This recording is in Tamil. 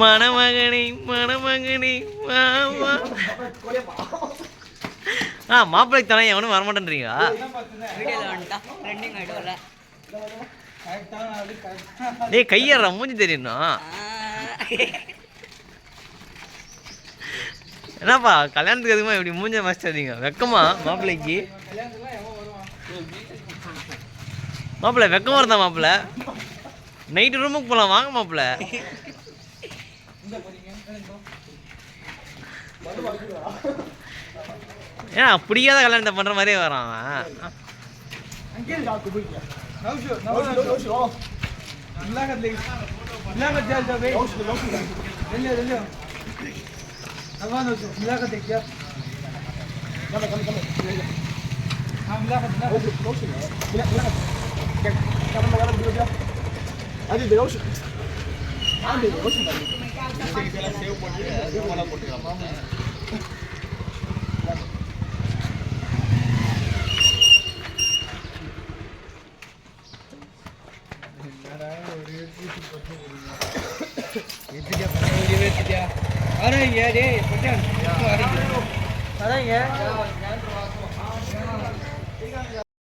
மணமகனே மணமகனே மாமா. மாப்பிள்ளை தானே எவனும் வரமாட்டேன்றீங்க. டேய் கையற மூஞ்சி தெரியணும். என்னப்பா கல்யாணத்துக்கு எதுவுமா இப்படி மூஞ்ச மறைச்சிட்டீங்க? வெக்கமா மாப்பிள்ளைக்கு? மாப்பிள்ள வெக்கமா இருந்தா மாப்பிள்ள நைட்டு ரூமுக்கு போகலாம் வாங்க மாப்பிள்ள. ஏன் பிடிக்காத கல்யாணத்தை பண்ற மாதிரியே வரான் அவன்.